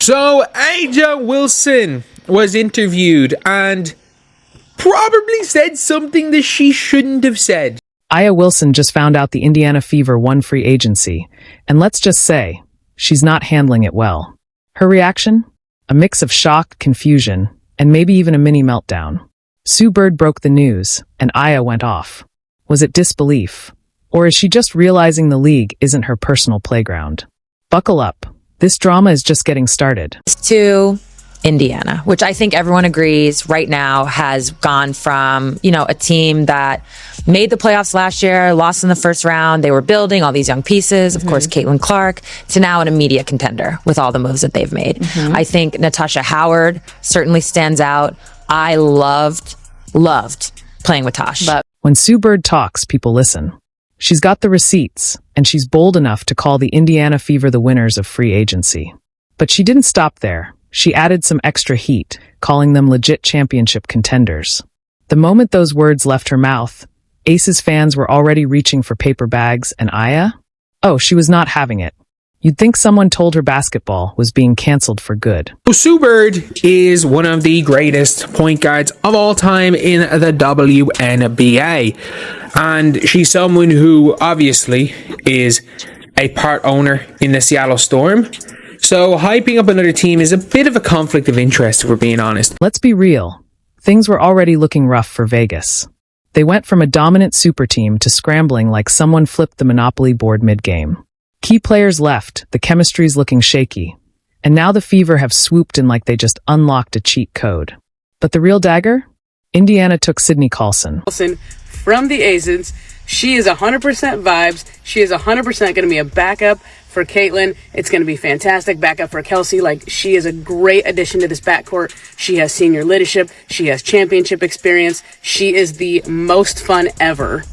So AjaWilson was interviewed and probably said something that she shouldn't have said. AjaWilson just found out the IndianaFever won free agency, and let's just say, she's not handling it well. Her reaction? A mix of shock, confusion, and maybe even a mini meltdown. Sue Bird broke the news, and Aja went off. Was it disbelief? Or is she just realizing the league isn't her personal playground? Buckle up. This drama is just getting started. To Indiana, which I think everyone agrees right now has gone from, a team that made the playoffs last year, lost in the first round. They were building all these young pieces, of course, Caitlin Clark, to now an immediate contender with all the moves that they've made. I think Natasha Howard certainly stands out. I loved playing with Tosh. But when Sue Bird talks, people listen. She's got the receipts, and she's bold enough to call the IndianaFever the winners of free agency. But she didn't stop there. She added some extra heat, calling them legit championship contenders. The moment those words left her mouth, Aces fans were already reaching for paper bags, and Aja? Oh, she was not having it. You'd think someone told her basketball was being canceled for good. Sue Bird is one of the greatest point guards of all time in the WNBA. And she's someone who obviously is a part owner in the Seattle Storm. So hyping up another team is a bit of a conflict of interest, if we're being honest. Let's be real. Things were already looking rough for Vegas. They went from a dominant super team to scrambling like someone flipped the Monopoly board mid-game. Key players left, the chemistry's looking shaky. And now the Fever have swooped in like they just unlocked a cheat code. But the real dagger? Indiana took Sydney Colson. From the Aces, she is 100% vibes. She is 100% going to be a backup for Caitlin. It's going to be fantastic. Backup for Kelsey. She is a great addition to this backcourt. She has senior leadership. She has championship experience. She is the most fun ever.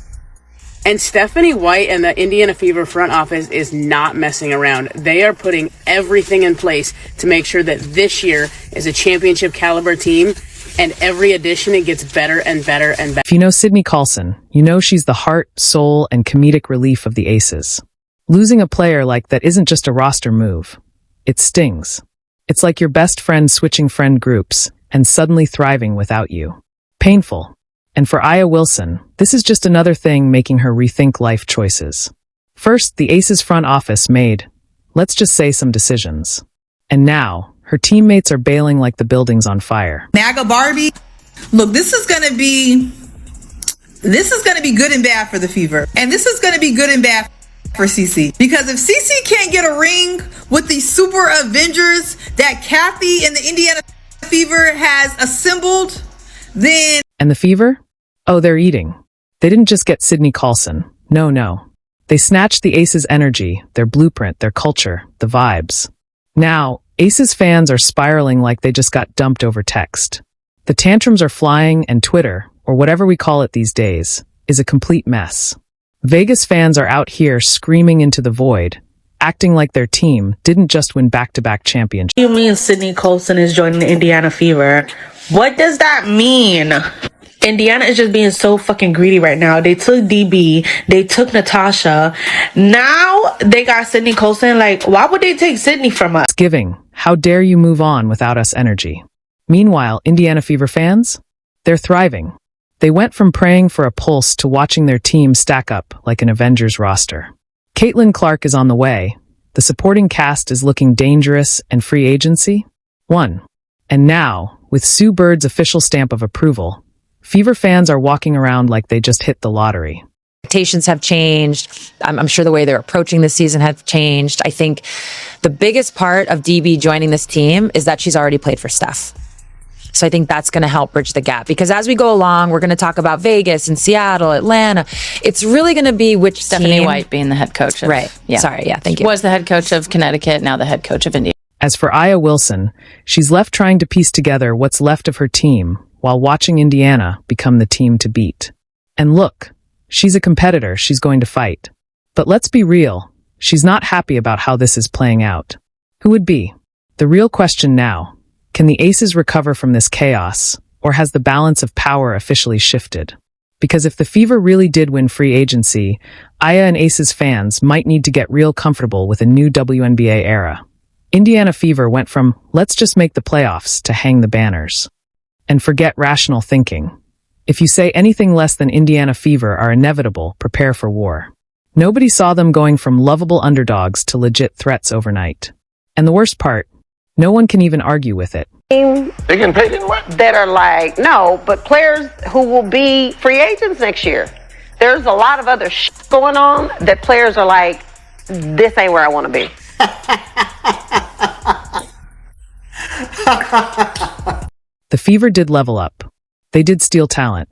And Stephanie White and the IndianaFever front office is not messing around. They are putting everything in place to make sure that this year is a championship caliber team, and every addition it gets better and better and better. If you know Sydney Colson, you know she's the heart, soul, and comedic relief of the Aces. Losing a player like that isn't just a roster move. It stings. It's like your best friend switching friend groups and suddenly thriving without you. Painful. And for AjaWilson, this is just another thing making her rethink life choices. First, the Aces front office made, let's just say, some decisions. And now, her teammates are bailing like the building's on fire. MAGA Barbie, look, this is going to be good and bad for the Fever. And this is going to be good and bad for CC. Because if CC can't get a ring with the super Avengers that Kathy and the Indiana Fever has assembled, then... And the Fever? Oh, they're eating. They didn't just get Sydney Colson. No. They snatched the Aces' energy, their blueprint, their culture, the vibes. Now, Aces fans are spiraling like they just got dumped over text. The tantrums are flying, and Twitter, or whatever we call it these days, is a complete mess. Vegas fans are out here screaming into the void, acting like their team didn't just win back-to-back championships. What do you mean Sydney Colson is joining the IndianaFever? What does that mean? Indiana is just being so fucking greedy right now. They took DB. They took Natasha. Now they got Sydney Colson. Why would they take Sydney from us? Giving. How dare you move on without us energy? Meanwhile, IndianaFever fans? They're thriving. They went from praying for a pulse to watching their team stack up like an Avengers roster. Caitlin Clark is on the way. The supporting cast is looking dangerous, and free agency? Won. And now, with Sue Bird's official stamp of approval, Fever fans are walking around like they just hit the lottery. Expectations have changed. I'm sure the way they're approaching this season have changed. I think the biggest part of DB joining this team is that she's already played for Steph. So I think that's going to help bridge the gap, because as we go along, we're going to talk about Vegas and Seattle, Atlanta. It's really going to be which Stephanie team. White being the head coach of, right. Yeah. Sorry. Yeah. Thank you. Was the head coach of Connecticut, now the head coach of India. As for AjaWilson, she's left trying to piece together what's left of her team while watching Indiana become the team to beat. And look, she's a competitor. She's going to fight. But let's be real. She's not happy about how this is playing out. Who would be? The real question now. Can the Aces recover from this chaos, or has the balance of power officially shifted? Because if the Fever really did win free agency, Aja and Aces fans might need to get real comfortable with a new WNBA era. Indiana Fever went from, let's just make the playoffs, to hang the banners. And forget rational thinking. If you say anything less than Indiana Fever are inevitable, prepare for war. Nobody saw them going from lovable underdogs to legit threats overnight. And the worst part, no one can even argue with it. They getting paid in what? That are like, no, but players who will be free agents next year. There's a lot of other shit going on that players are like, this ain't where I want to be. The Fever did level up. They did steal talent.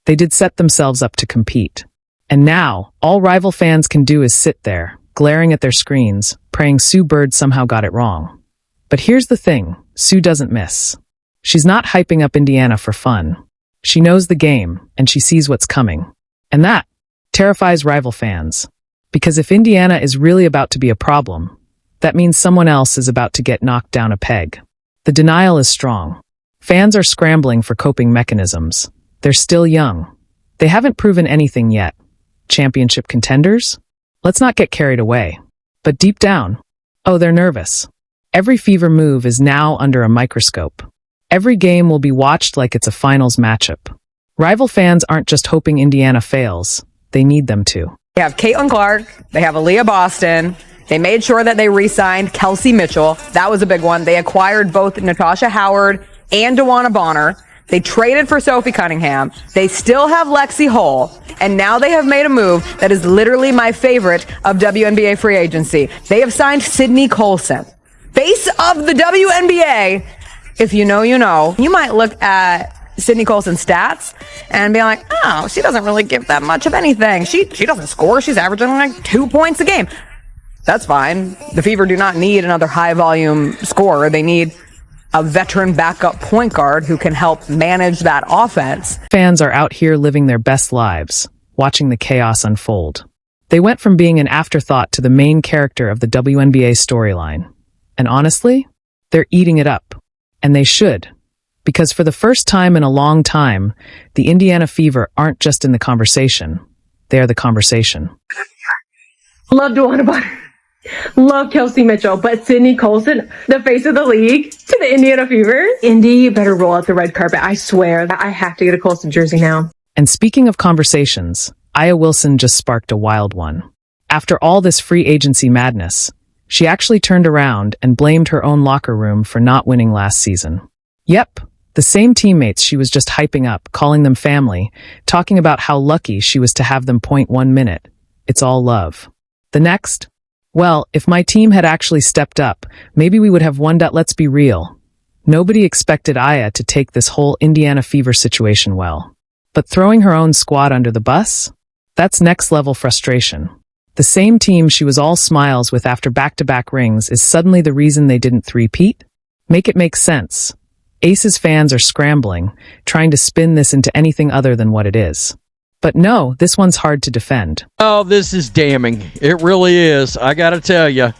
They did set themselves up to compete. And now, all rival fans can do is sit there, glaring at their screens, praying Sue Bird somehow got it wrong. But here's the thing, Sue doesn't miss. She's not hyping up Indiana for fun. She knows the game, and she sees what's coming. And that terrifies rival fans. Because if Indiana is really about to be a problem, that means someone else is about to get knocked down a peg. The denial is strong. Fans are scrambling for coping mechanisms. They're still young. They haven't proven anything yet. Championship contenders? Let's not get carried away. But deep down, oh, they're nervous. Every Fever move is now under a microscope. Every game will be watched like it's a finals matchup. Rival fans aren't just hoping Indiana fails. They need them to. They have Caitlin Clark. They have Aaliyah Boston. They made sure that they re-signed Kelsey Mitchell. That was a big one. They acquired both Natasha Howard and DeWanna Bonner. They traded for Sophie Cunningham. They still have Lexi Hull. And now they have made a move that is literally my favorite of WNBA free agency. They have signed Sydney Colson, face of the WNBA. If you know, you know. You might look at Sydney Colson's stats and be like, oh, she doesn't really give that much of anything. She doesn't score. She's averaging like 2 points a game. That's fine. The Fever do not need another high-volume scorer. They need a veteran backup point guard who can help manage that offense. Fans are out here living their best lives, watching the chaos unfold. They went from being an afterthought to the main character of the WNBA storyline. And honestly, they're eating it up. And they should. Because for the first time in a long time, the Indiana Fever aren't just in the conversation. They're the conversation. Love DeWanna Bonner. Love Kelsey Mitchell, but Sydney Colson, the face of the league, to the Indiana Fever. Indy better roll out the red carpet. I swear that I have to get a Colson jersey now. And speaking of conversations, AjaWilson just sparked a wild one. After all this free agency madness, she actually turned around and blamed her own locker room for not winning last season. Yep, the same teammates she was just hyping up, calling them family, talking about how lucky she was to have them point 1 minute. It's all love. The next? Well, if my team had actually stepped up, maybe we would have won. Let's be real. Nobody expected Aya to take this whole Indiana Fever situation well. But throwing her own squad under the bus? That's next level frustration. The same team she was all smiles with after back-to-back rings is suddenly the reason they didn't three-peat? Make it make sense. Aces fans are scrambling, trying to spin this into anything other than what it is. But no, this one's hard to defend. Oh, this is damning. It really is. I gotta tell you.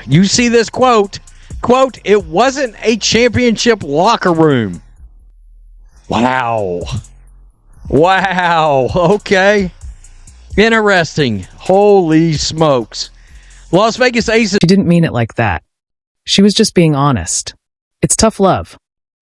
You see this quote. Quote, it wasn't a championship locker room. Wow. Wow. Okay. Interesting. Holy smokes. Las Vegas Aces. She didn't mean it like that. She was just being honest. It's tough love.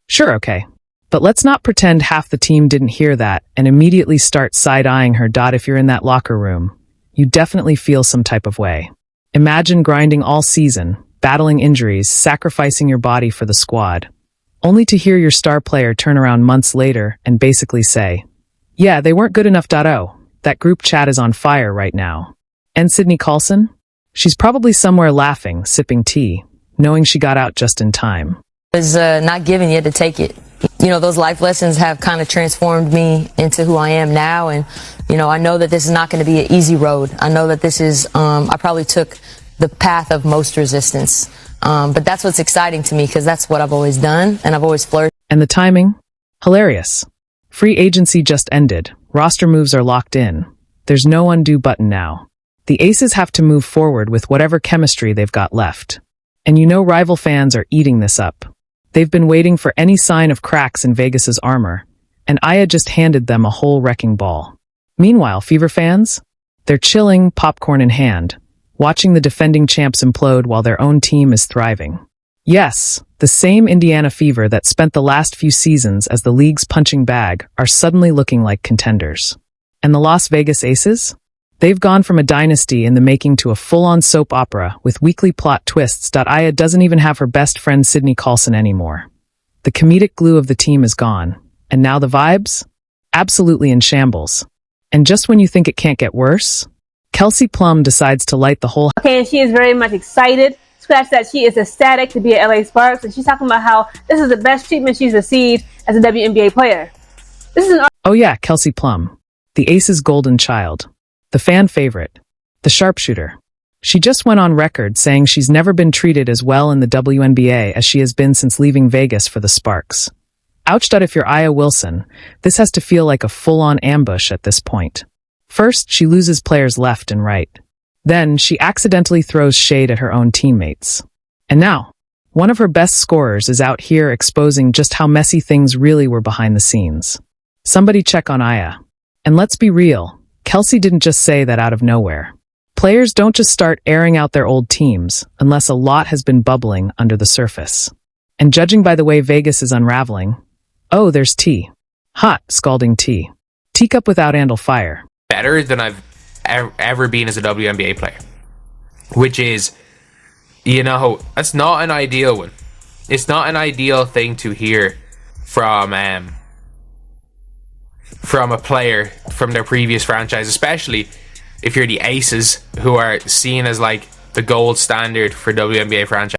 Sure, okay. But let's not pretend half the team didn't hear that and immediately start side-eyeing her. If you're in that locker room, you definitely feel some type of way. Imagine grinding all season, battling injuries, sacrificing your body for the squad, only to hear your star player turn around months later and basically say, yeah, they weren't good enough. That group chat is on fire right now. And Sydney Colson? She's probably somewhere laughing, sipping tea, knowing she got out just in time. Is not given yet to take it. You know, those life lessons have kind of transformed me into who I am now. And, you know, I know that this is not going to be an easy road. I know that this is, I probably took the path of most resistance. But that's what's exciting to me because that's what I've always done and I've always flourished. And the timing? Hilarious. Free agency just ended. Roster moves are locked in. There's no undo button now. The Aces have to move forward with whatever chemistry they've got left. And you know rival fans are eating this up. They've been waiting for any sign of cracks in Vegas's armor, and Aya just handed them a whole wrecking ball. Meanwhile, Fever fans? They're chilling, popcorn in hand, watching the defending champs implode while their own team is thriving. Yes, the same Indiana Fever that spent the last few seasons as the league's punching bag are suddenly looking like contenders. And the Las Vegas Aces? They've gone from a dynasty in the making to a full-on soap opera with weekly plot twists. Aya doesn't even have her best friend Sydney Colson anymore. The comedic glue of the team is gone. And now the vibes? Absolutely in shambles. And just when you think it can't get worse, Kelsey Plum decides to light the whole... Okay, and she is very much excited. Scratch that, she is ecstatic to be at LA Sparks, and she's talking about how this is the best treatment she's received as a WNBA player. This is an... Oh yeah, Kelsey Plum. The Aces' golden child. The fan favorite. The sharpshooter. She just went on record saying she's never been treated as well in the WNBA as she has been since leaving Vegas for the Sparks. Ouch! If you're AjaWilson, this has to feel like a full-on ambush at this point. First, she loses players left and right. Then, she accidentally throws shade at her own teammates. And now, one of her best scorers is out here exposing just how messy things really were behind the scenes. Somebody check on Aya. And let's be real, Kelsey didn't just say that out of nowhere. Players don't just start airing out their old teams unless a lot has been bubbling under the surface. And judging by the way Vegas is unraveling, oh, there's tea. Hot, scalding tea. Teacup without handle fire. Better than I've ever been as a WNBA player. Which is, that's not an ideal one. It's not an ideal thing to hear from a player from their previous franchise, especially if you're the Aces, who are seen as like the gold standard for WNBA franchise.